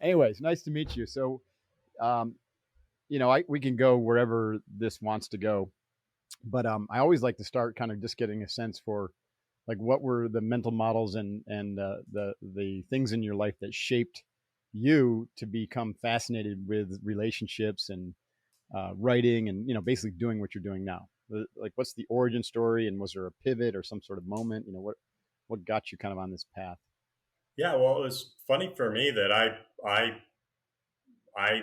Anyways, nice to meet you. So, um, we can go wherever this wants to go, but I always like to start kind of just getting a sense for like what were the mental models and the things in your life that shaped you to become fascinated with relationships and writing and basically doing what you're doing now. Like, what's the origin story, and was there a pivot or some sort of moment? What got you kind of on this path? Yeah, well, it was funny for me that I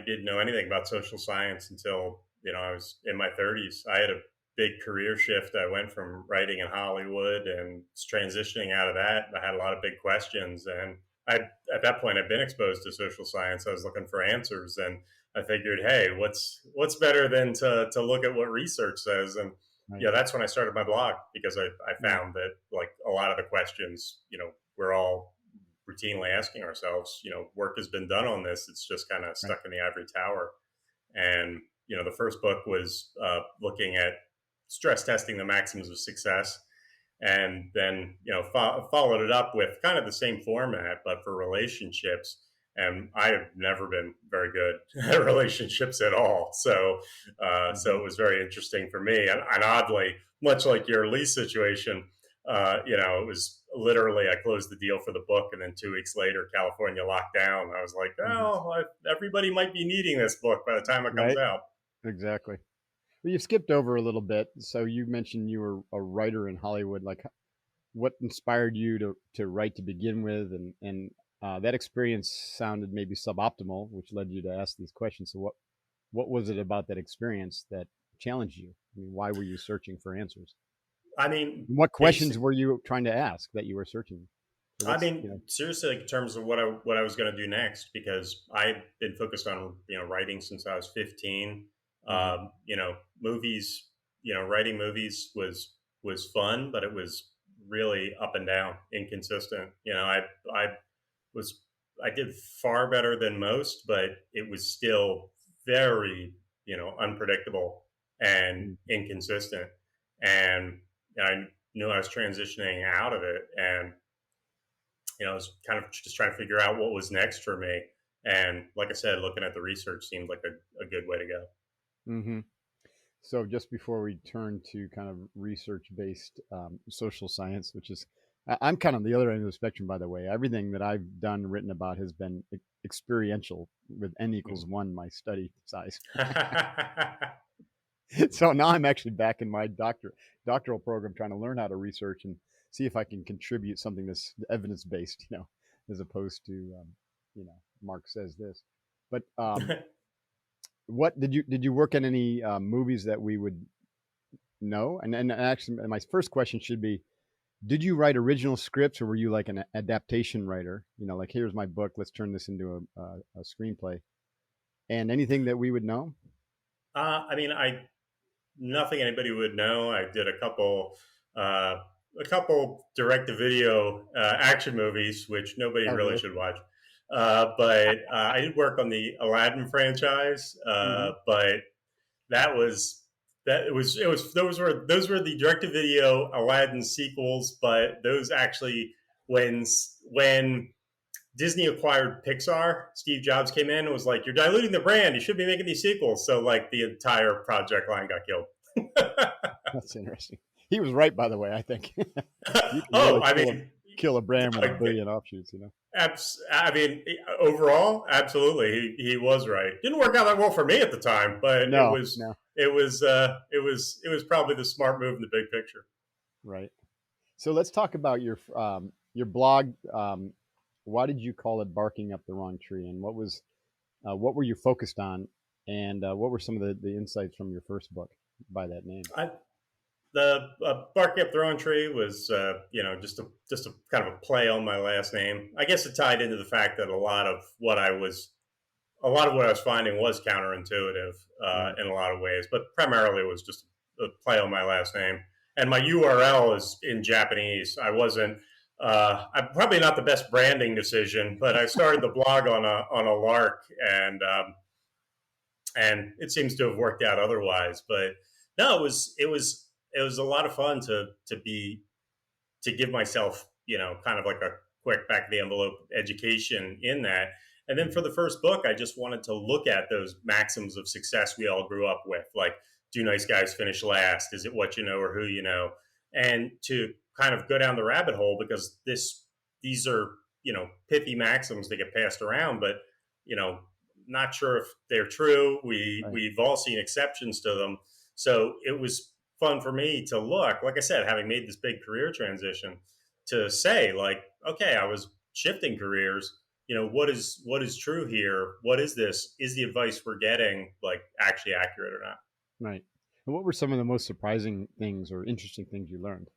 didn't know anything about social science until I was in my 30s. I had a big career shift. I went from writing in Hollywood and transitioning out of that. I had a lot of big questions, and I at that point I'd been exposed to social science. I was looking for answers, and I figured, hey, what's better than to look at what research says? And Right. yeah, that's when I started my blog because I Right. found that like a lot of the questions, we're all routinely asking ourselves, work has been done on this. It's just kind of Right. stuck in the ivory tower. And, the first book was looking at stress testing the maxims of success. And then, followed it up with kind of the same format, but for relationships. And I have never been very good at relationships at all. So Hmm. it was very interesting for me. And oddly, much like your Lee situation, it was literally I closed the deal for the book, and then 2 weeks later, California locked down. I was like, Hmm. oh, everybody might be needing this book by the time it comes Right. out. Exactly. Well, you've skipped over a little bit. So you mentioned you were a writer in Hollywood. Like, what inspired you to write to begin with, and that experience sounded maybe suboptimal, which led you to ask these questions. So what was it about that experience that challenged you? I mean, why were you searching for answers? I mean, And what questions basic. were you trying to ask that you were searching? So I what's mean, seriously, like, in terms of what I was going to do next, because I'd been focused on writing since I was 15. Mhm. Movies, writing movies was fun, but it was really up and down, inconsistent. I was I did far better than most, but it was still very unpredictable and Mhm. inconsistent. And I knew I was transitioning out of it, and I was kind of just trying to figure out what was next for me. And like I said, looking at the research seemed like a good way to go. Mhm. So just before we turn to kind of research-based social science, which is, I'm kind of the other end of the spectrum, by the way. Everything that I've done, written about, has been experiential with n equals Mhm. one, my study size. So now I'm actually back in my doctoral program, trying to learn how to research and see if I can contribute something that's evidence-based, as opposed to, Mark says this. But what did you work on any movies that we would know? And actually, my first question should be: did you write original scripts, or were you like an adaptation writer? Like, here's my book, let's turn this into a screenplay. And anything that we would know? I mean, I nothing anybody would know. I did uh, a couple direct to video action movies, which nobody Oh, really really? should watch. But I did work on the Aladdin franchise, Hmm. but that was it was those were the direct to video Aladdin sequels, but those actually when Disney acquired Pixar, Steve Jobs came in and was like, "You're diluting the brand. You should be making these sequels." So like the entire project line got killed. That's interesting. He was right, by the way. I think you can Oh, really I kill a mean, kill a brand with a billion offshoots. I mean, overall, absolutely, he was right. Didn't work out that well for me at the time, but it No, was no, it was uh, it was it was probably the smart move in the big picture. right. So let's talk about your blog. Why did you call it "Barking Up the Wrong Tree"? And what were you focused on? And what were some of the insights from your first book by that name? I, the Barking Up the Wrong Tree was just a kind of a play on my last name. I guess it tied into the fact that a lot of what I was finding was counterintuitive Right. in a lot of ways, but primarily it was just a play on my last name. And my URL is in Japanese. I wasn't. I'm probably not the best branding decision, but I started the blog on a lark, and it seems to have worked out otherwise. But no, it was a lot of fun to give myself kind of like a quick back of the envelope education in that. And then for the first book, I just wanted to look at those maxims of success we all grew up with, like, do nice guys finish last? Is it what you know or who you know? And to kind of go down the rabbit hole, because these are, pithy maxims that get passed around, but, not sure if they're true. Right. We've all seen exceptions to them. So it was fun for me to look, like I said, having made this big career transition, to say, like, okay, I was shifting careers. What is true here? What is this? Is the advice we're getting like actually accurate or not? Right. And what were some of the most surprising things or interesting things you learned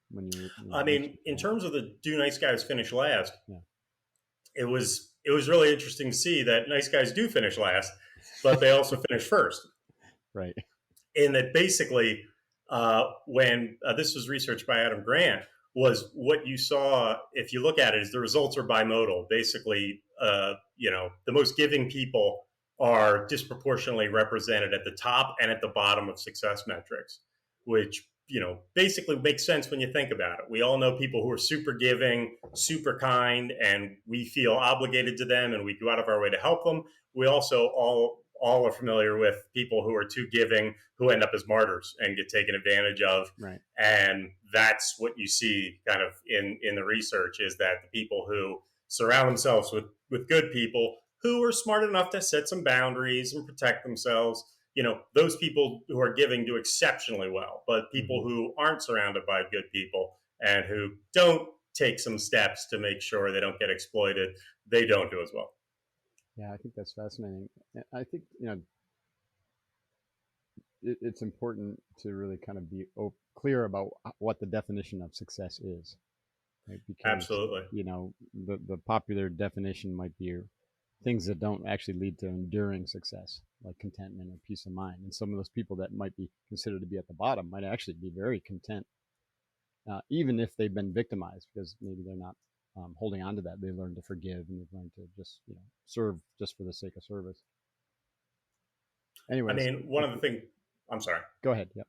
when you I mean, researched in that? terms of the do nice guys finish last, Yeah. it was really interesting to see that nice guys do finish last, but they also finish first. Right. And that basically, when this was researched by Adam Grant, was what you saw, if you look at it, is the results are bimodal. Basically, the most giving people are disproportionately represented at the top and at the bottom of success metrics, which, basically makes sense when you think about it. We all know people who are super giving, super kind, and we feel obligated to them and we go out of our way to help them. We also all are familiar with people who are too giving, who end up as martyrs and get taken advantage of. Right. And that's what you see kind of in the research, is that the people who surround themselves with good people who are smart enough to set some boundaries and protect themselves, those people who are giving do exceptionally well. But people Mm-hmm. who aren't surrounded by good people and who don't take some steps to make sure they don't get exploited, they don't do as well. Yeah, I think that's fascinating. I think it's important to really kind of be clear about what the definition of success is, right? Because Absolutely. the popular definition might be things that don't actually lead to enduring success, like contentment or peace of mind. And some of those people that might be considered to be at the bottom might actually be very content, even if they've been victimized, because maybe they're not holding on to that. They learn to forgive and they've learned to just serve just for the sake of service. I Anyways, mean, one of the things, I'm sorry. go ahead. Yep.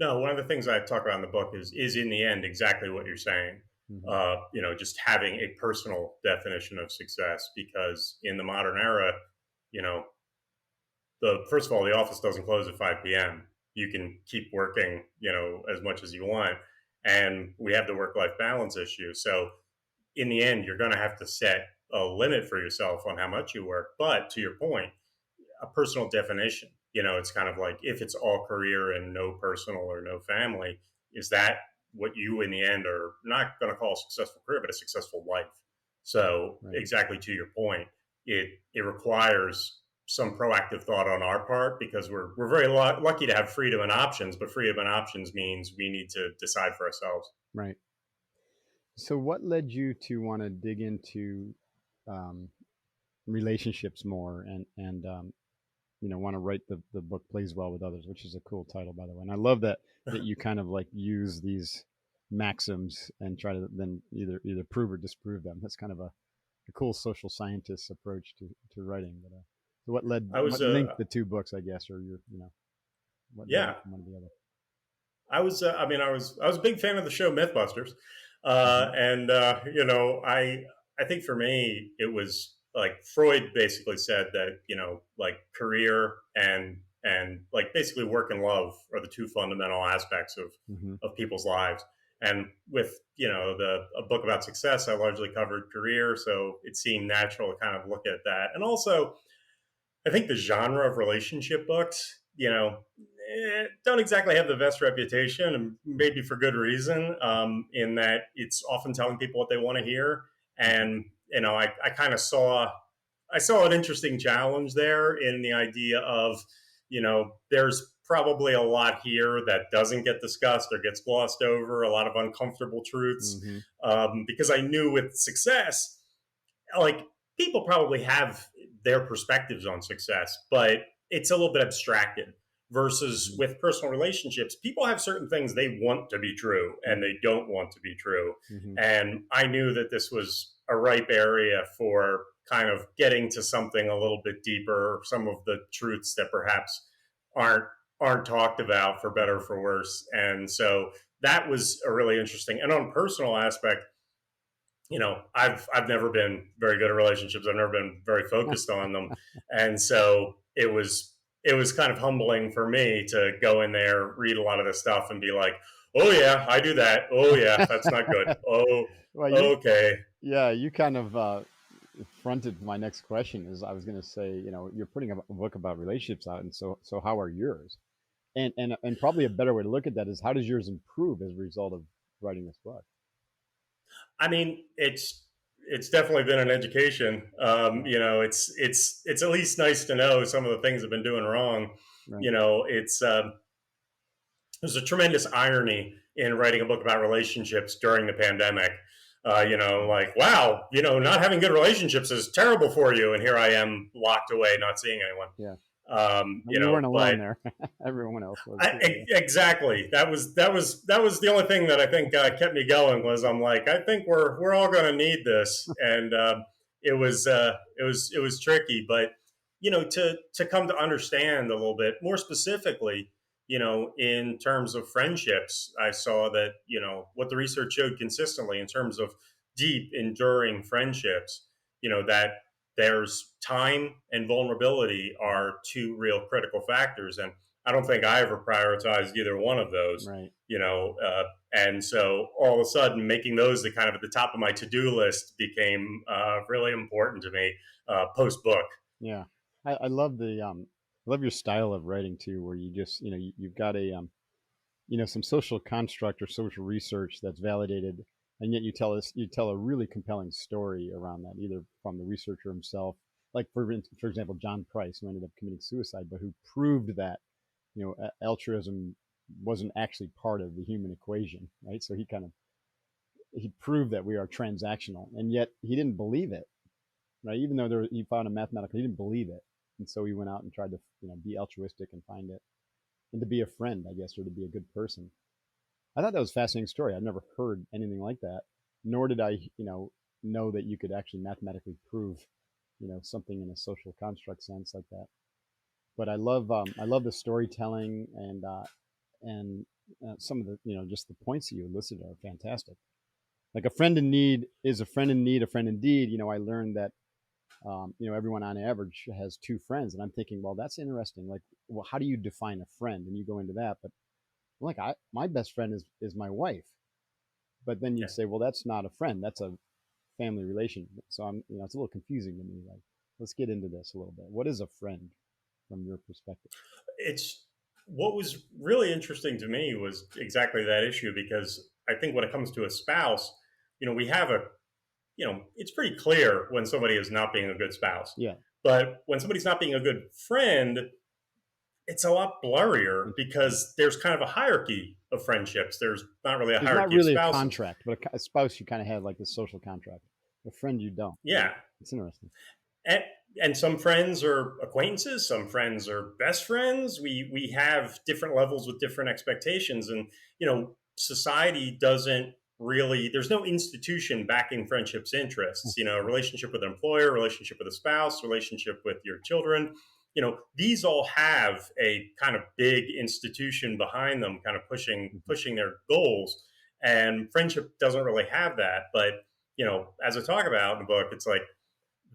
No, one of the things I talk about in the book is in the end exactly what you're saying. Mm-hmm. Just having a personal definition of success, because in the modern era, you know, the first of all, the office doesn't close at 5 p.m. You can keep working, as much as you want, and we have the work-life balance issue. So in the end, you're going to have to set a limit for yourself on how much you work. But to your point, a personal definition. It's kind of like, if it's all career and no personal or no family, is that what you in the end are not going to call a successful career, but a successful life? So Right. exactly to your point, it requires some proactive thought on our part, because we're very lucky to have freedom and options, but freedom and options means we need to decide for ourselves. Right. So, what led you to want to dig into um, relationships more and want to write the book Plays Well with Others, which is a cool title, by the way. And I love that you kind of like use these maxims and try to then either prove or disprove them. That's kind of a cool social scientist approach to writing. But so I was what linked the two books, I guess, or what led you Yeah, from one to the other? I was a big fan of the show MythBusters, Mm-hmm. and I think for me it was like Freud basically said that, like career and like basically work and love are the two fundamental aspects of Mm-hmm. people's lives. And with the a book about success, I largely covered career, so it seemed natural to kind of look at that. And also, I think the genre of relationship books, don't exactly have the best reputation, and maybe for good reason, in that it's often telling people what they want to hear. Mm-hmm. And, I kind of saw an interesting challenge there in the idea of, there's probably a lot here that doesn't get discussed or gets glossed over, a lot of uncomfortable truths. Mm-hmm. Because I knew with success, like, people probably have their perspectives on success, but it's a little bit abstracted. Versus Mm-hmm. with personal relationships, people have certain things they want to be true and they don't want to be true. Mm-hmm. And I knew that this was a ripe area for kind of getting to something a little bit deeper, some of the truths that perhaps aren't aren't talked about, for better or for worse. And so that was a really interesting. And on a personal aspect, I've never been very good at relationships. I've never been very focused on them, and so it was kind of humbling for me to go in there, read a lot of this stuff, and be like, "Oh yeah, I do that. Oh yeah, that's not good. Oh, Well, okay." yeah, you kind of fronted my next question. Is I was going to say, you're putting a book about relationships out, and so how are yours? And probably a better way to look at that is how does yours improve as a result of writing this book? I mean, it's definitely been an education. Yeah, It's at least nice to know some of the things I've been doing wrong. right. It's There's a tremendous irony in writing a book about relationships during the pandemic. Like, wow, not having good relationships is terrible for you, and here I am locked away, not seeing anyone. Yeah. Well, you weren't alone But there. Everyone else was too. Yeah. exactly. That was the only thing that I think kept me going. Was I'm like, I think we're all going to need this, and it was tricky, but to come to understand a little bit more specifically, in terms of friendships, I saw that what the research showed consistently in terms of deep, enduring friendships, that there's time and vulnerability are two real critical factors. And I don't think I ever prioritized either one of those, Right. and so all of a sudden making those the kind of at the top of my to-do list became really important to me post book. Yeah. I love I love your style of writing too, where you just, you've got some social construct or social research that's validated, and yet you tell a really compelling story around that, either from the researcher himself, like for example, John Price, who ended up committing suicide, but who proved that altruism wasn't actually part of the human equation, right? So he proved that we are transactional, and yet he didn't believe it, right? Even though he found a mathematical, he didn't believe it, and so he went out and tried to be altruistic and find it, and to be a friend, I guess, or to be a good person. I thought that was a fascinating story. I've never heard anything like that, nor did I, know that you could actually mathematically prove, something in a social construct sense like that. But I love the storytelling and some of the, just the points that you elicited are fantastic. Like a friend in need is a friend in need, a friend indeed. I learned that, everyone on average has two friends, and I'm thinking, well, that's interesting. Like, well, how do you define a friend? And you go into that, but like my best friend is my wife, but then Yeah. you'd say, well, that's not a friend, that's a family relation. So it's a little confusing to me. Like, let's get into this a little bit. What is a friend from your perspective? It's What was really interesting to me was exactly that issue, because I think when it comes to a spouse, we have it's pretty clear when somebody is not being a good spouse. Yeah. But when somebody's not being a good friend, it's a lot blurrier Interesting. because there's kind of a hierarchy of friendships. There's not really a There's not hierarchy of really a spouses. contract, but a spouse you kind of have like the social contract. A friend you don't. Yeah. It's interesting. and, and some friends are acquaintances, some friends are best friends. We have different levels with different expectations, and society doesn't really, there's no institution backing friendship's interests. Relationship with an employer, relationship with a spouse, relationship with your children, these all have a kind of big institution behind them, kind of pushing their goals. And friendship doesn't really have that. But as I talk about in the book, it's like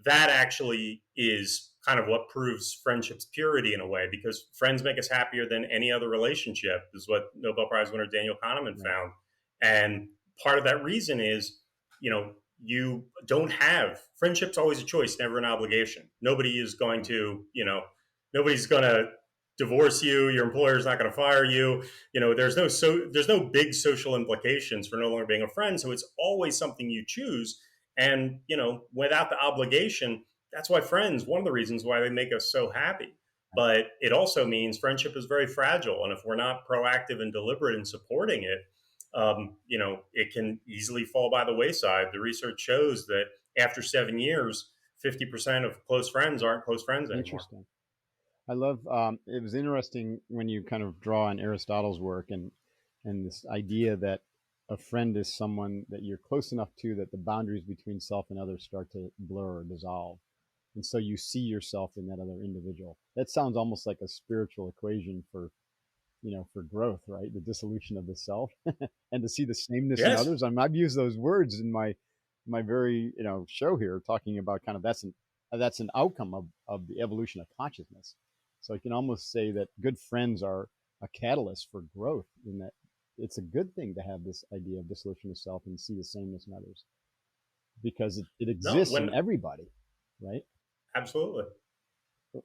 that actually is kind of what proves friendship's purity in a way, because friends make us happier than any other relationship, is what Nobel Prize winner Daniel Kahneman Right. found. And part of that reason is, you don't have, friendship's always a choice, never an obligation. Nobody's going to divorce you. Your employer's not going to fire you. There's no big social implications for no longer being a friend. So it's always something you choose. And, without the obligation, that's why friends, one of the reasons why they make us so happy. But it also means friendship is very fragile. And if we're not proactive and deliberate in supporting it, it can easily fall by the wayside. The research shows that after 7 years, 50% of close friends aren't close friends anymore. Interesting. I love. It was interesting when you kind of draw on Aristotle's work and this idea that a friend is someone that you're close enough to that the boundaries between self and others start to blur or dissolve, and so you see yourself in that other individual. That sounds almost like a spiritual equation for for growth, right? The dissolution of the self, and to see the sameness in Yes. others. I've used those words in my my very show here, talking about kind of that's an outcome of the evolution of consciousness. So I can almost say that good friends are a catalyst for growth, in that it's a good thing to have this idea of dissolution of self and see the sameness in others, because it No, exists in when everybody, right? absolutely.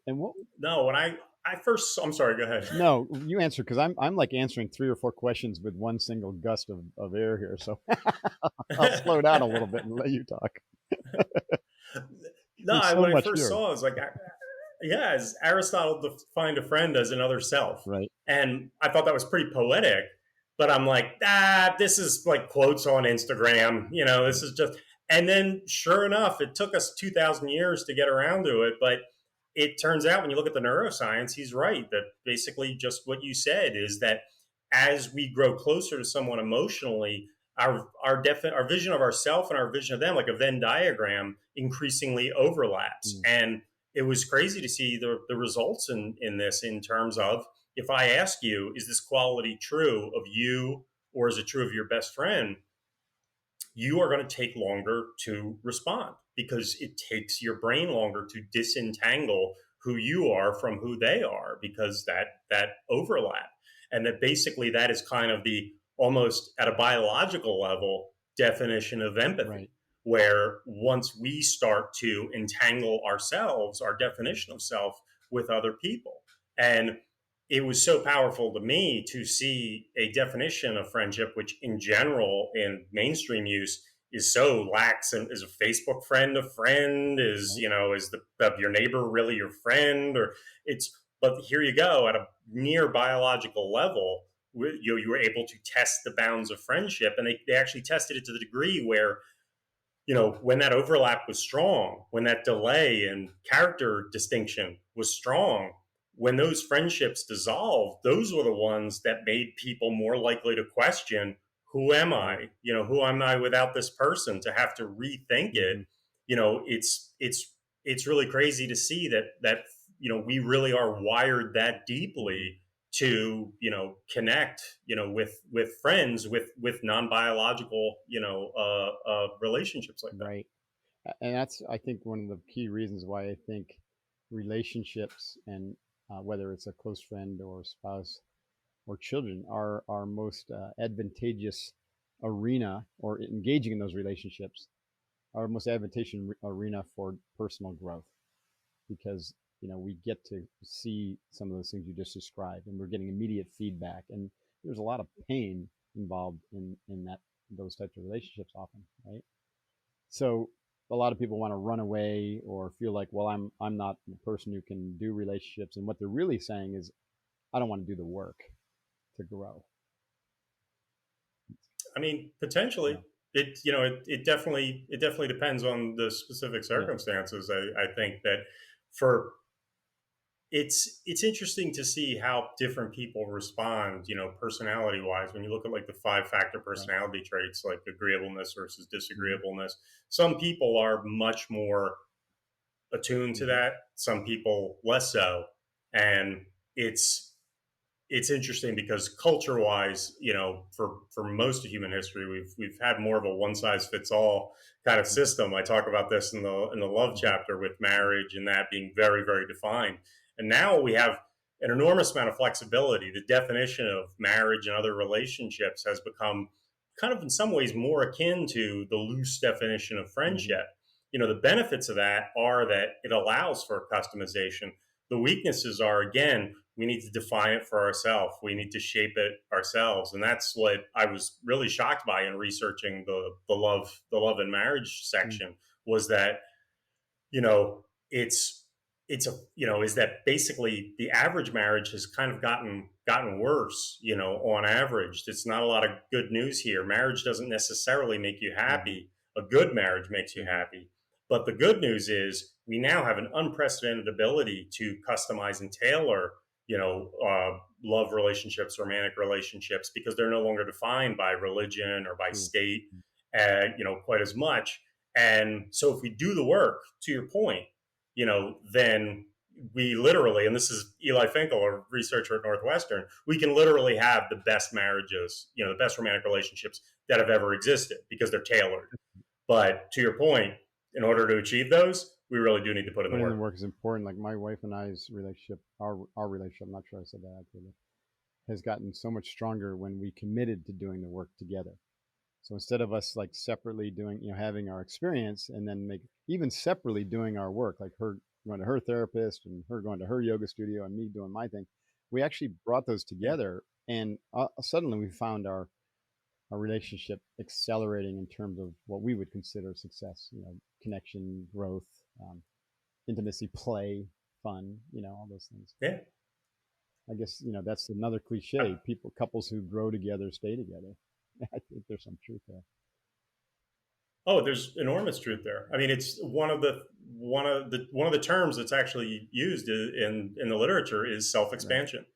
And what? No, when I first, I'm sorry, go ahead. No, you answer, because I'm like answering 3 or 4 questions with one single gust of air here. So I'll slow down a little bit and let you talk. No, There's so when I much first here, saw it, I was like, yeah, as Aristotle defined a friend as another self. right? And I thought that was pretty poetic, but I'm like, this is like quotes on Instagram. This Right. is just, and then sure enough, it took us 2,000 years to get around to it. But it turns out when you look at the neuroscience, he's right that basically just what you said is that as we grow closer to someone emotionally, our vision of ourself and our vision of them, like a Venn diagram, increasingly overlaps. Mm. And it was crazy to see the results in this, in terms of, if I ask you, is this quality true of you or is it true of your best friend? You are going to take longer to respond because it takes your brain longer to disentangle who you are from who they are, because that overlap. And that basically that is kind of the, almost at a biological level, definition of empathy, Right. where once we start to entangle ourselves, our definition of self, with other people. And it was so powerful to me to see a definition of friendship, which in general in mainstream use is so lax. And is a Facebook friend a friend? Is, Right. is your neighbor really your friend? Or it's, but here you go, at a near biological level, you were able to test the bounds of friendship. And they actually tested it to the degree where, when that overlap was strong, when that delay and character distinction was strong, when those friendships dissolved, those were the ones that made people more likely to question, who am Right. I? Who am I without this person? To have to rethink it. Mm-hmm. It's really crazy to see that we really are wired that Mm-hmm. deeply to connect with friends, with non-biological relationships like that. Right. And that's, I think, one of the key reasons why I think relationships, and whether it's a close friend or spouse or children, are our most advantageous arena, or engaging in those relationships, our most advantageous arena for personal growth, because we get to see some of those things you just described, and we're getting immediate feedback, and there's a lot of pain involved in that, those types of relationships often, right? So a lot of people want to run away, or feel like, well, I'm not the person who can do relationships, and what they're really saying is, I don't want to do the work to grow. I mean, Yeah. potentially, it definitely depends on the specific Yeah. circumstances. I think that for it's interesting to see how different people respond, personality wise. When you look at like the 5-factor Right. personality traits, like agreeableness versus Mm-hmm. disagreeableness, some people are much more attuned to Mm-hmm. that, some people less so. And it's it's interesting because culture wise, for most of human history, we've had more of a one size fits all kind of Right. system. I talk about this in the love Mm-hmm. chapter, with marriage and that being very, very defined. And now we have an enormous amount of flexibility. The definition of marriage and other relationships has become kind of in some ways more akin to the loose definition of Mm-hmm. friendship. The benefits of that are that it allows for customization. The weaknesses are, again, we need to define it for ourselves. We need to shape it ourselves. And that's what I was really shocked by in researching the love and marriage section, was that, you know, it's a is that basically the average marriage has kind of gotten worse, on average. It's not a lot of good news here. Marriage doesn't necessarily make you Mm-hmm. happy. A good marriage makes you Mm-hmm. happy. But the good news is we now have an unprecedented ability to customize and tailor, love relationships, romantic relationships, because they're no longer defined by religion or by True. state, quite as much. And so if we do the work, to your point, then we literally, and this is Eli Finkel, a researcher at Northwestern, we can literally have the best marriages, the best romantic relationships that have ever existed, because they're tailored. But to your point, in order to achieve those, we really do need to put in the Putting in the work. work is important. Like my wife and I's relationship, our relationship, I'm not sure I said that accurately, has gotten so much stronger when we committed to doing the work together. So instead of us like separately doing, having our experience and then even separately doing our work, like her going to her therapist and her going to her yoga studio and me doing my thing, we actually brought those Yeah. together, and suddenly we found our relationship accelerating in terms of what we would consider success. Connection, growth, um, intimacy, play, fun. All those things. Yeah. I guess that's another cliche. Couples who grow together stay together. I think there's some truth there. Oh, there's enormous truth there. I mean, it's one of the terms that's actually used in the literature is self Right. expansion.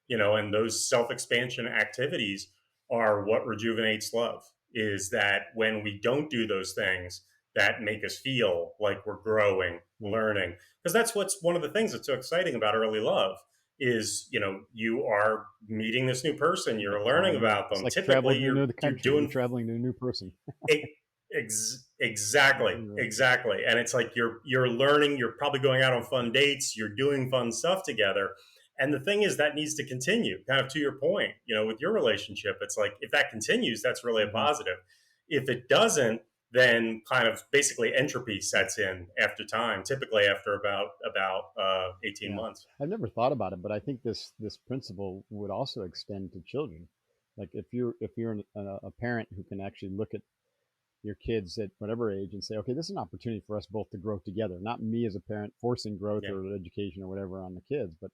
And those self expansion activities are what rejuvenates love. Is that when we don't do those things that make us feel like we're growing, Right. learning? Because that's what's one of the things that's so exciting about early love is you are meeting this new person, Yeah, you're learning falling in love. about It's them. like traveling Typically, to you're another you're country. You're doing traveling to a new person. exactly, Right. exactly. And it's like you're learning, you're probably going out on fun dates, you're doing fun stuff together. And the thing is that needs to continue, kind of to your point, with your relationship. It's like if that continues, that's really a Mm-hmm. positive. If it doesn't, then kind of basically entropy sets in after time, typically after about 18 Yeah, months. I've never thought about it, but I think this principle would also extend to children. Like if you're a parent who can actually look at your kids at whatever age and say, okay, this is an opportunity for us both to grow together. Not me as a parent forcing growth Yeah, or education or whatever on the kids, but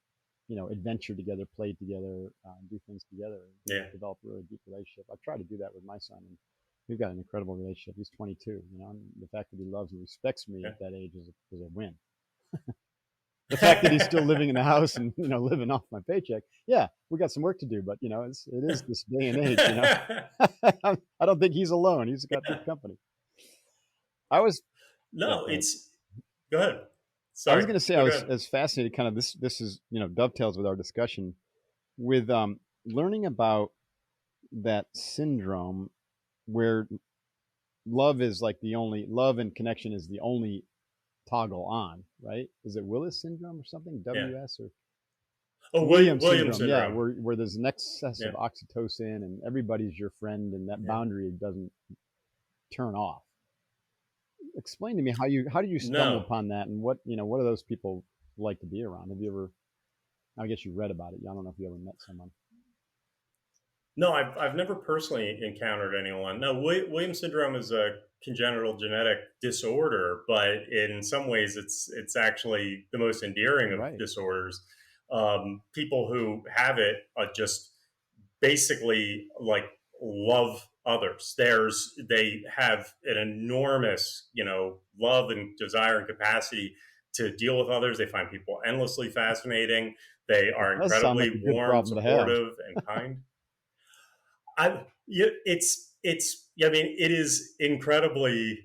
adventure together, play together, do things together, yeah, develop a really deep relationship. I've tried to do that with my son, and we've got an incredible relationship. He's 22, and the fact that he loves and respects me yeah. at that age is a win. The fact that he's still living in the house and living off my paycheck, yeah, we got some work to do, but it is this day and age. I don't think he's alone. He's got good company. I was Yeah, No, go ahead. it's go ahead. I was Sorry. going to say I No, go was ahead. as fascinated. Kind of this is dovetails with our discussion with learning about that syndrome where love and connection is the only toggle on, right? Is it Willis syndrome or something? Yeah. WS or Oh, Williams Williams syndrome? Yeah, syndrome. where there's an excess of Yeah. oxytocin and everybody's your friend and that Yeah. boundary doesn't turn off. Explain to me how do you stumble No, upon that, and what do those people like to be around? Have you ever? I guess you read about it. I don't know if you ever met someone. no, I've never personally encountered anyone. No, Williams syndrome is a congenital genetic disorder, but in some ways, it's actually the most endearing of Right. disorders. People who have it just basically like love others. They have an enormous, love and desire and capacity to deal with others. They find people endlessly fascinating. They It are does sound like a incredibly good warm, problem to have. supportive, and kind. I mean, it is incredibly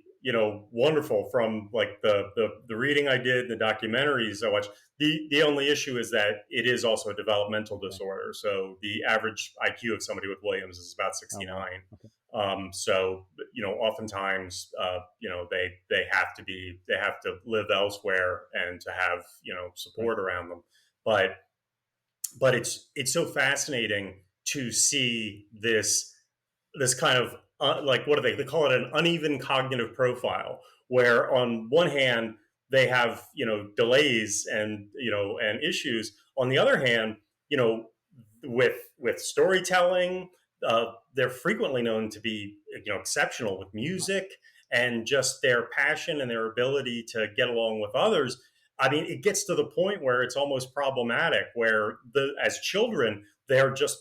wonderful from like the reading I did, the documentaries I watched. The only issue is that it is also a developmental Okay. disorder. So the average IQ of somebody with Williams is about Oh wow. 69. Okay. So oftentimes they have to live elsewhere and to have Right. support around them. But it's so fascinating to see this kind of like what do they call it, an uneven cognitive profile, where on one hand they have delays and and issues, on the other hand with storytelling, they're frequently known to be exceptional with music, and just their passion and their ability to get along with others. I mean, it gets to the point where it's almost problematic, where as children they're just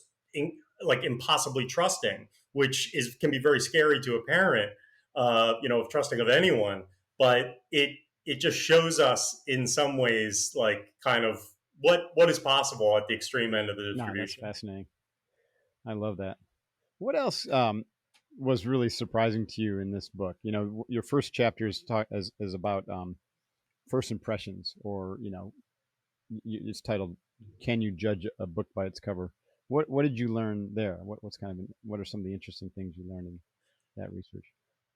like impossibly trusting, which can be very scary to a parent, of trusting of anyone. But it just shows us in some ways like kind of what is possible at the extreme end of the No, that's distribution. fascinating. I love that. What else was really surprising to you in this book? Your first chapter is about first impressions, or it's titled "Can you judge a book by its cover?" What did you learn there? What are some of the interesting things you learned in that research?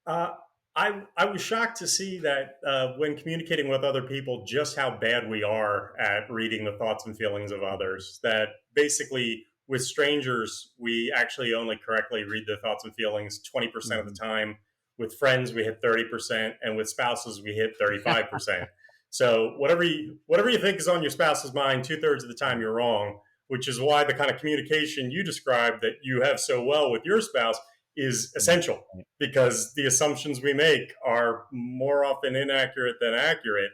Uh, I was shocked to see that when communicating with other people, just how bad we are at reading the thoughts and feelings of others. That basically, with strangers, we actually only correctly read the thoughts and feelings 20% of the time. With friends, we hit 30%, and with spouses, we hit 35%. So whatever you think is on your spouse's mind, 2/3 of the time you're wrong. Which is why the kind of communication you described that you have so well with your spouse is essential, because the assumptions we make are more often inaccurate than accurate.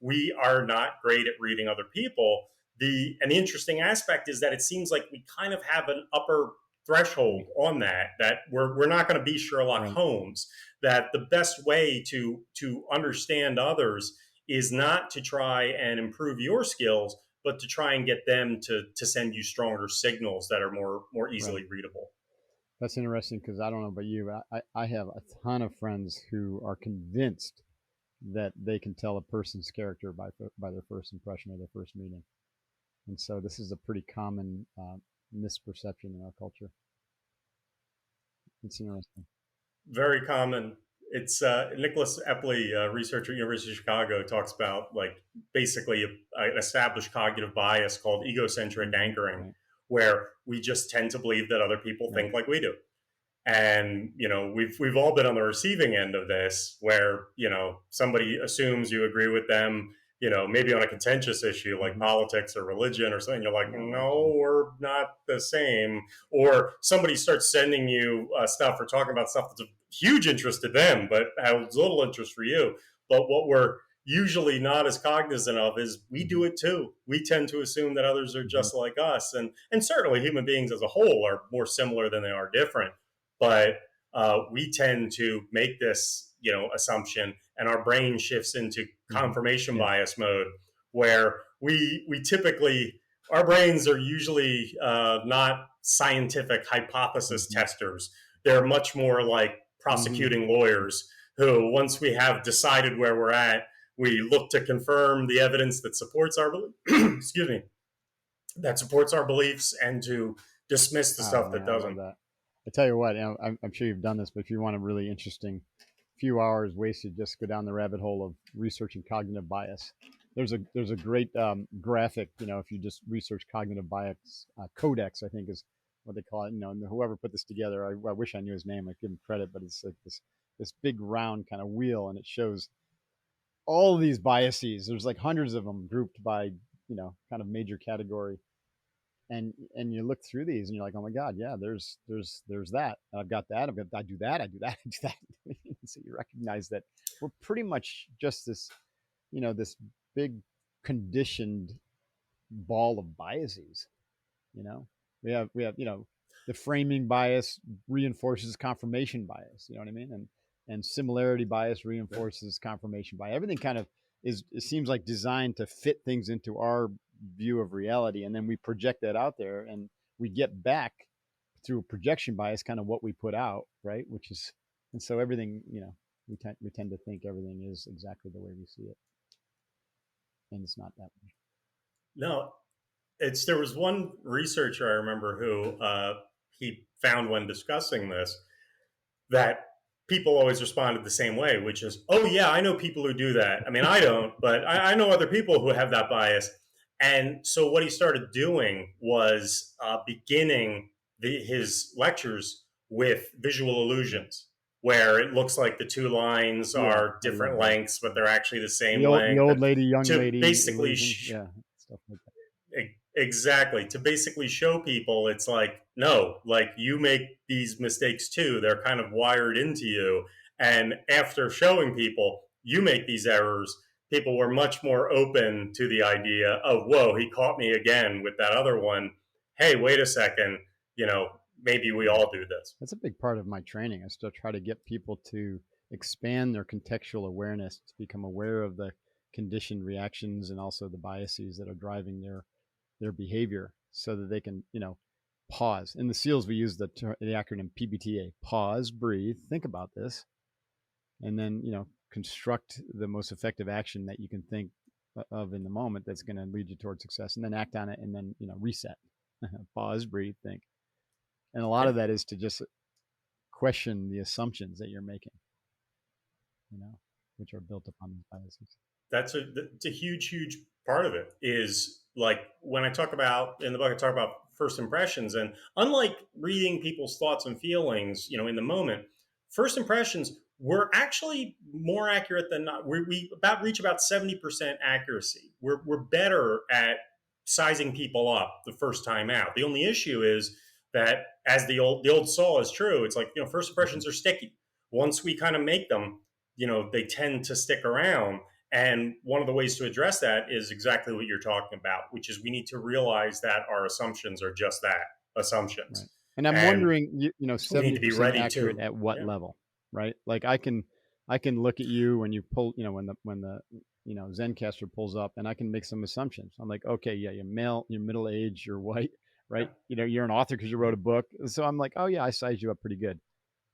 We are not great at reading other people. The interesting aspect is that it seems like we kind of have an upper threshold on that we're not going to be Sherlock Holmes. That the best way to understand others is not to try and improve your skills, but to try and get them to send you stronger signals that are more easily readable. That's interesting because I don't know about you, but I have a ton of friends who are convinced that they can tell a person's character by their first impression or their first meeting. And so this is a pretty common misperception in our culture. It's interesting. Very common. It's Nicholas Epley, researcher at University of Chicago, talks about like basically an established cognitive bias called egocentric anchoring, where we just tend to believe that other people think like we do. And we've all been on the receiving end of this, where somebody assumes you agree with them, maybe on a contentious issue like politics or religion or something. You're like, no, we're not the same. Or somebody starts sending you stuff or talking about stuff that's of huge interest to them, but has little interest for you. But what we're usually not as cognizant of is we do it too. We tend to assume that others are just like us, and certainly human beings as a whole are more similar than they are different. But we tend to make this assumption, and our brain shifts into confirmation bias mode, where we typically, our brains are usually not scientific hypothesis testers. They're much more like prosecuting lawyers who, once we have decided where we're at, we look to confirm the evidence that supports our excuse me, that supports our beliefs, and to dismiss the stuff that doesn't. I tell you what, I'm sure you've done this, but if you want a really interesting few hours wasted, just go down the rabbit hole of researching cognitive bias. There's a great graphic, if you just research cognitive bias, codex, I think is what they call it. And whoever put this together, I wish I knew his name. I'd give him credit, but it's like this big round kind of wheel, and it shows all of these biases. There's like hundreds of them grouped by kind of major category. And you look through these and you're like, oh my God, yeah, there's that. I've got that. I do that. I do that. I do that. So you recognize that we're pretty much just this, this big conditioned ball of biases. We have the framing bias reinforces confirmation bias. You know what I mean? And similarity bias reinforces confirmation bias. Everything kind of it seems like designed to fit things into our view of reality, and then we project that out there, and we get back through projection bias kind of what we put out, right? Which is, and so everything, we tend to think everything is exactly the way we see it, and it's not that way. No, there was one researcher I remember who he found when discussing this that people always responded the same way, which is, oh yeah, I know people who do that. I mean, I don't, but I know other people who have that bias. And so what he started doing was beginning his lectures with visual illusions, where it looks like the two lines are different lengths, but they're actually the same length. The old lady, young to lady, basically stuff like that. Exactly. To basically show people, it's like, no, like you make these mistakes too. They're kind of wired into you. And after showing people you make these errors, people were much more open to the idea of, whoa, he caught me again with that other one. Hey, wait a second, maybe we all do this. That's a big part of my training. I still try to get people to expand their contextual awareness, to become aware of the conditioned reactions and also the biases that are driving their behavior, so that they can, pause. In the SEALs, we use the acronym PBTA: pause, breathe, think about this, and then, construct the most effective action that you can think of in the moment that's going to lead you towards success, and then act on it, and then, reset. Pause, breathe, think. And a lot of that is to just question the assumptions that you're making. which are built upon these biases. That's a huge part of it. Is like when I talk about in the book, I talk about first impressions, and unlike reading people's thoughts and feelings, in the moment, first impressions we're actually more accurate than not. We about reach about 70% accuracy. We're better at sizing people up the first time out. The only issue is that, as the old saw is true, it's like first impressions are sticky. Once we kind of make them, they tend to stick around. And one of the ways to address that is exactly what you're talking about, which is we need to realize that our assumptions are just that, assumptions. Right. And I'm And wondering, we need to be 70% ready accurate to, at what yeah. level, right? Like I can look at you when you pull, when the Zencaster pulls up, and I can make some assumptions. I'm like, okay, yeah, you're male, you're middle aged, you're white, right? You're an author because you wrote a book. So I'm like, oh yeah, I sized you up pretty good.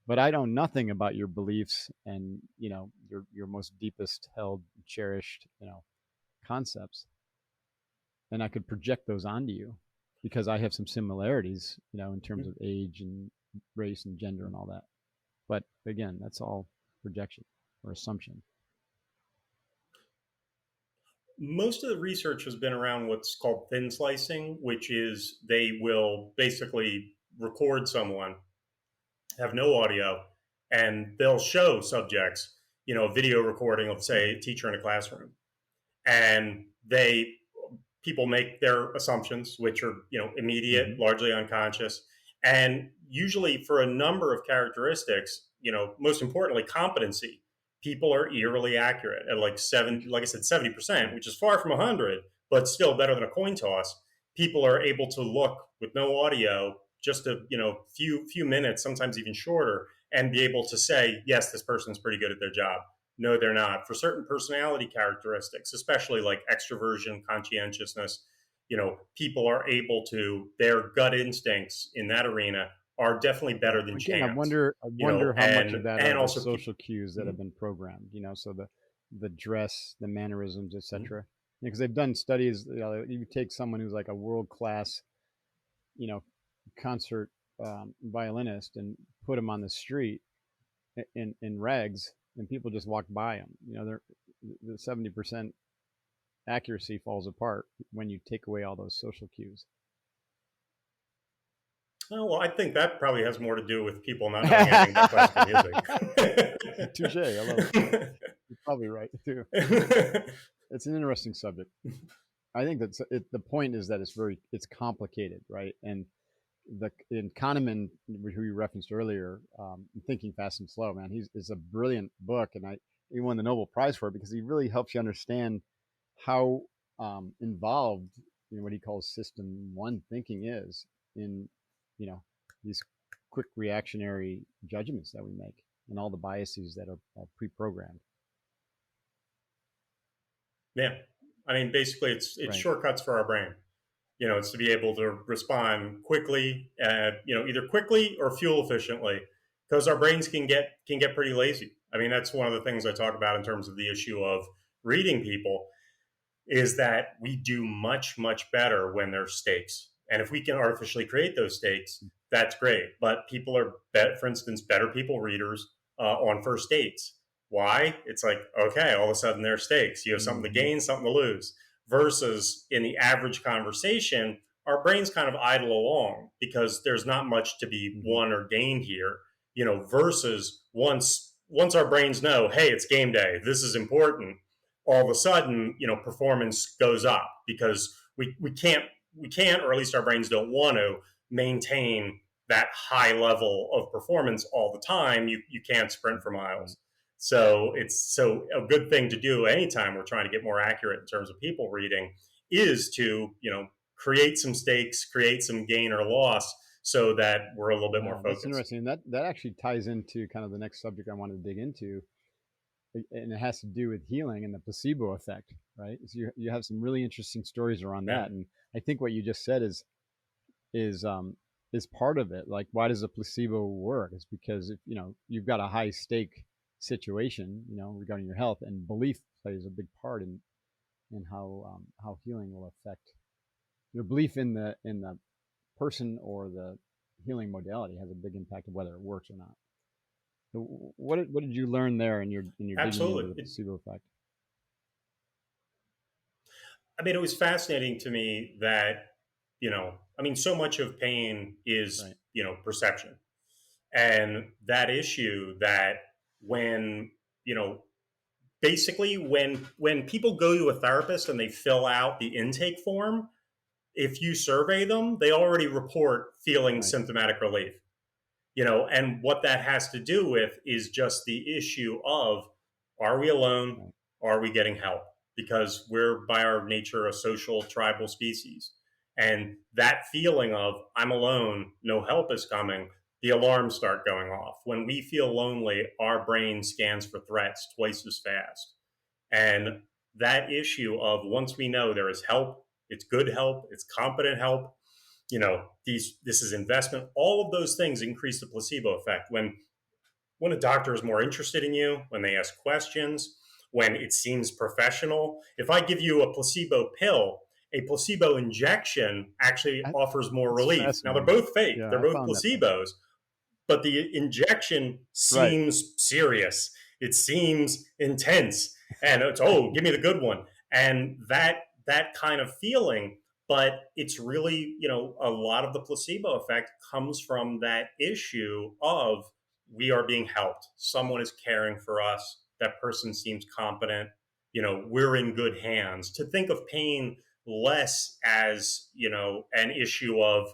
But I know nothing about your beliefs and your most deepest held, cherished, concepts, and I could project those onto you because I have some similarities, in terms of age and race and gender and all that. But again, that's all projection or assumption. Most of the research has been around what's called thin slicing, which is they will basically record someone, have no audio, and they'll show subjects, a video recording of, say, a teacher in a classroom. And people make their assumptions, which are, immediate, largely unconscious. And usually for a number of characteristics, most importantly, competency, people are eerily accurate at like I said, 70%, which is far from 100, but still better than a coin toss. People are able to look with no audio, just a few minutes, sometimes even shorter, and be able to say, yes, this person's pretty good at their job. No, they're not. For certain personality characteristics, especially like extroversion, conscientiousness, people are able to, their gut instincts in that arena are definitely better than Again, I chance. wonder, how much of that are And the also social cues that have been programmed. So the dress, the mannerisms, etc. Because they've done studies. You take someone who's like a world class, you know, concert violinist and put him on the street in rags, and people just walk by him. They're the 70% accuracy falls apart when you take away all those social cues. oh, well, I think that probably has more to do with people not knowing anything about classical music. Touche. I love it. You're probably right too. It's an interesting subject. I think that's it. The point is that it's complicated, right? And in Kahneman, who you referenced earlier, Thinking Fast and Slow, man, it's a brilliant book, and he won the Nobel Prize for it because he really helps you understand how involved what he calls System One thinking is in these quick reactionary judgments that we make and all the biases that are pre-programmed. Yeah, I mean, basically, it's Right. shortcuts for our brain. It's to be able to respond quickly, either quickly or fuel efficiently, because our brains can get pretty lazy. I mean, that's one of the things I talk about in terms of the issue of reading people, is that we do much better when there's stakes, and if we can artificially create those stakes, that's great. But people are, for instance, better people readers on first dates. Why? It's like, okay, all of a sudden there's stakes. You have something to gain, something to lose. Versus in the average conversation, our brains kind of idle along because there's not much to be won or gained here. Versus once our brains know, hey, it's game day, this is important, all of a sudden, performance goes up because we can't, or at least our brains don't want to maintain that high level of performance all the time. You can't sprint for miles. So it's a good thing to do anytime we're trying to get more accurate in terms of people reading, is to, create some stakes, create some gain or loss so that we're a little bit more focused. That's interesting. That actually ties into kind of the next subject I wanted to dig into, and it has to do with healing and the placebo effect, right? So you have some really interesting stories around that, and I think what you just said is part of it. Like, why does a placebo work? It's because if you've got a high stake situation, regarding your health, and belief plays a big part in how healing will affect your belief in the person or the healing modality has a big impact of whether it works or not. What did you learn there in your digging into Absolutely. the placebo effect? I mean, it was fascinating to me that, I mean, so much of pain is, Right. perception. And that issue that when, you know, basically when people go to a therapist and they fill out the intake form, if you survey them, they already report feeling Right. symptomatic relief. And what that has to do with is just the issue of, are we alone? Right. Are we getting help? Because we're by our nature a social tribal species. And that feeling of, I'm alone, no help is coming, the alarms start going off. When we feel lonely, our brain scans for threats twice as fast. And that issue of, once we know there is help, it's good help, it's competent help, this is investment, all of those things increase the placebo effect. When a doctor is more interested in you, when they ask questions, when it seems professional. If I give you a placebo pill, a placebo injection actually I, offers more it's relief. Now, they're fascinating. both fake, Yeah, they're I both found that placebos, fascinating. but the injection Right. seems serious. It seems intense, and it's, oh, give me the good one, and that kind of feeling. But it's really, a lot of the placebo effect comes from that issue of, we are being helped. Someone is caring for us. That person seems competent. We're in good hands. To think of pain less as, an issue of,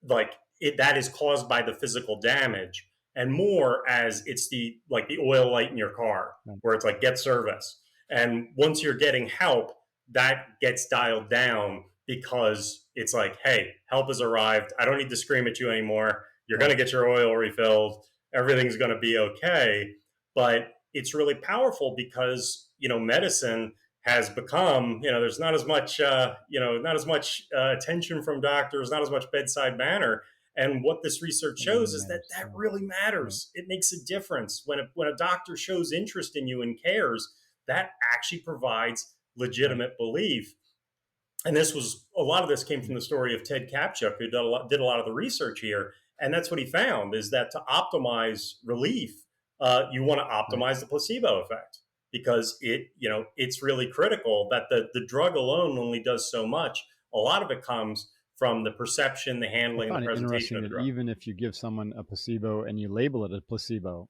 like, that is caused by the physical damage, and more as, it's the oil light in your car, Right. where it's like, get service. And once you're getting help, that gets dialed down, because it's like, hey, help has arrived, I don't need to scream at you anymore, you're going Right. to get your oil refilled, everything's going to be okay. But it's really powerful because, medicine has become, there's not as much, attention from doctors, not as much bedside manner. And what this research It really shows is that matters. that Yeah. really Right. matters. It makes a difference when a doctor shows interest in you and cares. That actually provides Right. legitimate belief. And a lot of this came from Right. the story of Ted Kapchuk, who did a lot of the research here. And that's what he found, is that to optimize relief, you want to Right. optimize the placebo effect, because it's really critical that the drug alone only does so much. A lot of it comes from the perception, the I handling, the found it presentation interesting of the that drug. even if you give someone a placebo and you label it a placebo,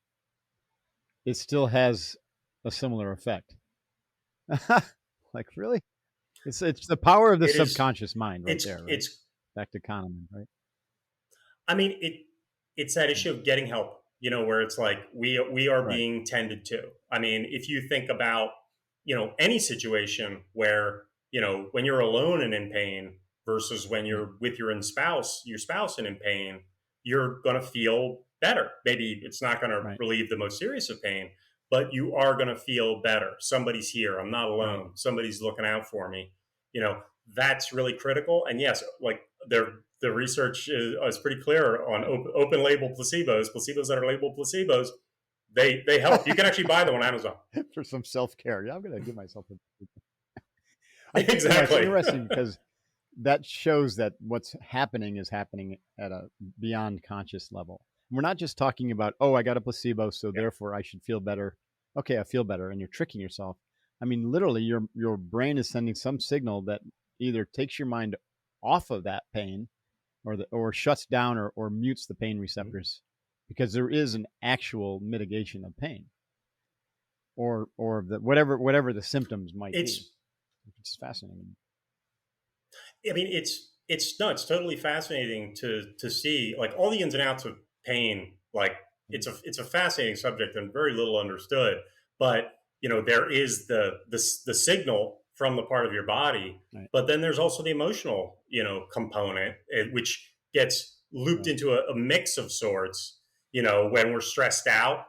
it still has a similar effect. Like, really? It's the power of the It is. subconscious mind right It's there, right? it's Back to Kahneman, right? I mean, it's that Yeah. issue of getting help, where it's like, we are Right. being tended to. I mean, if you think about, any situation where, when you're alone and in pain versus when Right. you're with your spouse and in pain, you're going to feel better. Maybe it's not going to Right. relieve the most serious of pain, but you are going to feel better. Somebody's here. I'm not Right. alone. Somebody's looking out for me. You know, that's really critical. And yes, like, the research is pretty clear on open label placebos that are labeled placebos. They help. You can actually buy them on Amazon. For some self care. Yeah, I'm gonna give myself a. It's Exactly. interesting because that shows that what's happening is happening at a beyond conscious level. We're not just talking about, oh, I got a placebo, so Yeah. therefore I should feel better. Okay, I feel better, and you're tricking yourself. I mean, literally, your brain is sending some signal that either takes your mind off of that pain, or shuts down or mutes the pain Mhm. receptors, because there is an actual mitigation of pain, or the whatever the symptoms might be. It's It's fascinating. I mean, it's no, it's totally fascinating to see, like, all the ins and outs of pain. Like, it's a fascinating subject and very little understood. But there is the signal from the part of your body, Right. but then there's also the emotional component, which gets looped Right. into a mix of sorts. When we're stressed out,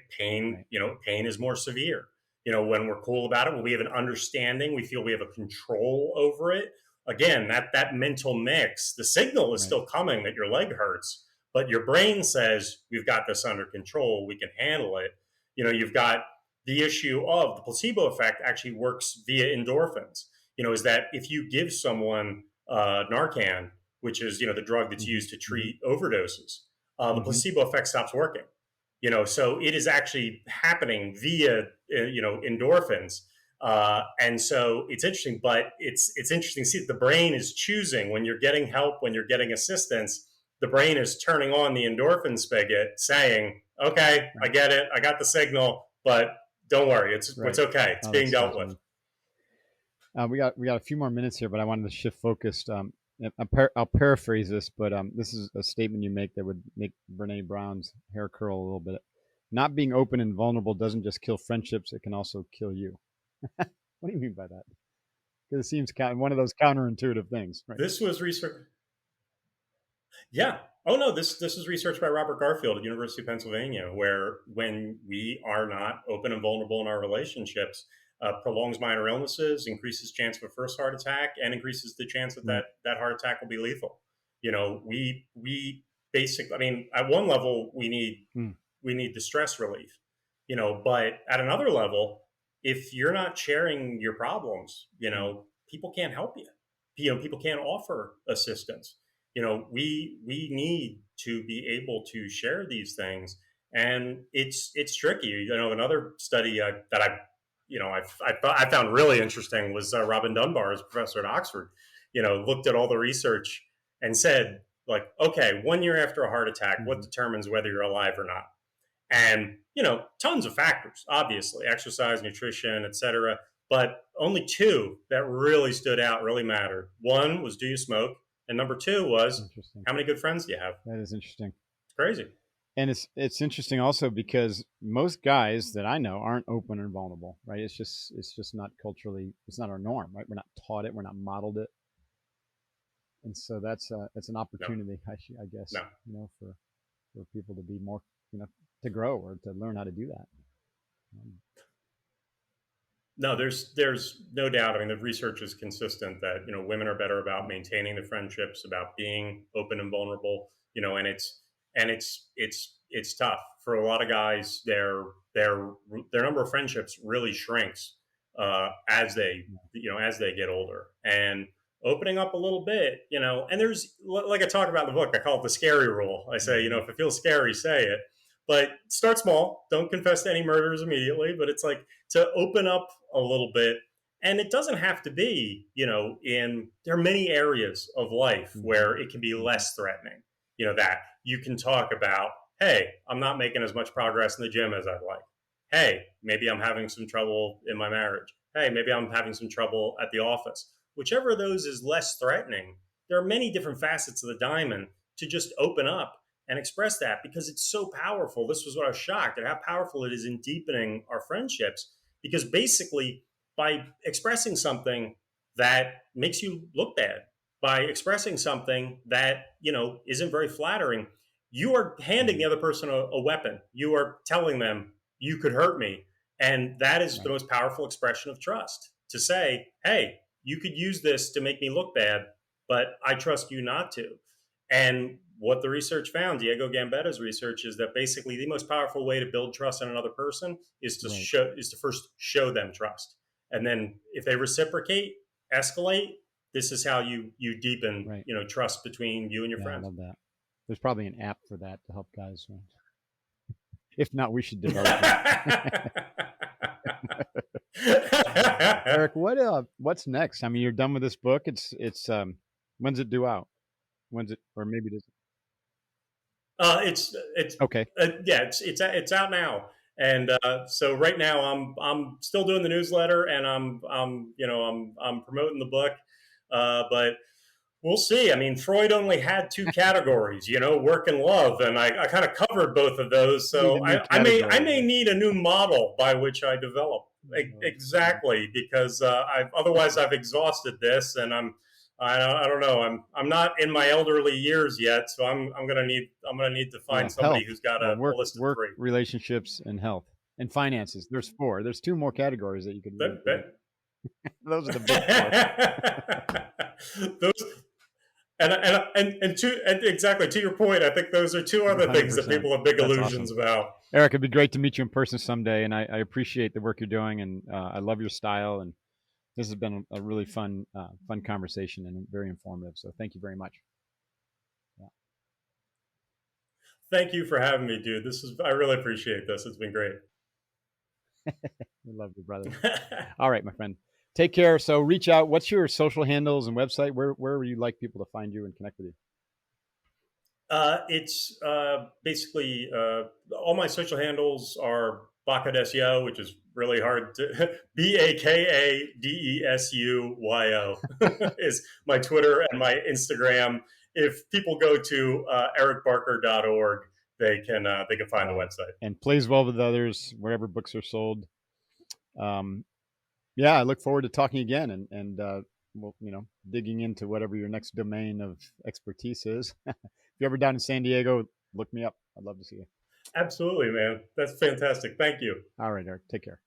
pain Right. pain is more severe. When we're cool about it, when we have an understanding, we feel we have a control over it. Again, that mental mix, the signal is Right. still coming that your leg hurts, but your brain says, we've got this under control, we can handle it. You've got the issue of the placebo effect actually works via endorphins. Is that if you give someone Narcan, which is the drug that's Mm-hmm. used to Mm-hmm. treat overdoses, the Mm-hmm. placebo effect stops working. So it is actually happening via endorphins. And so it's interesting, but it's interesting to see that the brain is choosing when you're getting help, when you're getting assistance. The brain is turning on the endorphin spigot, saying, "Okay, I get it, I got the signal, but don't worry, it's okay, it's being dealt with." We got a few more minutes here, but I wanted to shift focus. I'll paraphrase this, but this is a statement you make that would make Brene Brown's hair curl a little bit. Not being open and vulnerable doesn't just kill friendships; it can also kill you. What do you mean by that? Because it seems one of those counterintuitive things, right? This was research. Yeah. Oh no, this is research by Robert Garfield at University of Pennsylvania, where when we are not open and vulnerable in our relationships, prolongs minor illnesses, increases chance of a first heart attack, and increases the chance that that heart attack will be lethal. We basically, I mean, at one level, we need distress relief, but at another level, if you're not sharing your problems, people can't help you. People can't offer assistance. We need to be able to share these things, and it's tricky. Another study that I found really interesting was Robin Dunbar's professor at Oxford. Looked at all the research and said, like, okay, 1 year after a heart attack, what determines whether you're alive or not? And tons of factors, obviously, exercise, nutrition, etc. But only two that really stood out, really mattered. One was, do you smoke? And number two was, how many good friends do you have? That is interesting. It's crazy. And it's interesting also because most guys that I know aren't open and vulnerable, right? It's just not culturally, it's not our norm, right? We're not taught it, we're not modeled it, and so that's an opportunity, I guess, for people to be more, to grow or to learn how to do that. No, there's no doubt. I mean, the research is consistent that women are better about maintaining the friendships, about being open and vulnerable. And it's tough for a lot of guys. Their number of friendships really shrinks as they get older, and opening up a little bit. And there's, like I talk about in the book, I call it the scary rule. I say, if it feels scary, say it. But start small. Don't confess to any murders immediately. But it's like to open up a little bit. And it doesn't have to be, there are many areas of life where it can be less threatening. That you can talk about, hey, I'm not making as much progress in the gym as I'd like. Hey, maybe I'm having some trouble in my marriage. Hey, maybe I'm having some trouble at the office. Whichever of those is less threatening, there are many different facets of the diamond to just open up and express that, because it's so powerful. This was what I was shocked at, how powerful it is in deepening our friendships. Because basically, by expressing something that makes you look bad, by expressing something that isn't very flattering, you are handing the other person a weapon. You are telling them, you could hurt me. And that is the most powerful expression of trust, to say, hey, you could use this to make me look bad, but I trust you not to. And what the research found, Diego Gambetta's research, is that basically the most powerful way to build trust in another person is to first show them trust. And then if they reciprocate, escalate, this is how you deepen trust between you and your friends. I love that. There's probably an app for that to help guys. If not, we should develop it. Eric, what's next? I mean, you're done with this book. It's when's it due out? When's it, or maybe it isn't? It's okay. It's out now, and so right now I'm still doing the newsletter, and I'm promoting the book, but we'll see. I mean, Freud only had two categories, work and love, and I kind of covered both of those. So I may need a new model by which I develop. Exactly, because otherwise I've exhausted this, and I don't know. I'm not in my elderly years yet, so I'm gonna need to find somebody who's got a list of work, three: relationships, and health, and finances. There's four. There's two more categories that you could. Those are the big four. Those. And exactly to your point, I think those are two other 100%. Things that people have big illusions about. Eric, it'd be great to meet you in person someday, and I appreciate the work you're doing, and I love your style, and this has been a really fun conversation and very informative. So thank you very much. Thank you for having me, dude. I really appreciate this. It's been great. We love you, brother. All right, my friend. Take care. So reach out. What's your social handles and website? Where would you like people to find you and connect with you? It's basically all my social handles are Bakad SEO, which is really hard to BAKADESUYO is my Twitter and my Instagram. If people go to ericbarker.org, they can find the website. And plays well with others wherever books are sold. Yeah, I look forward to talking again and well, digging into whatever your next domain of expertise is. If you're ever down in San Diego, look me up. I'd love to see you. Absolutely, man. That's fantastic. Thank you. All right, Eric. Take care.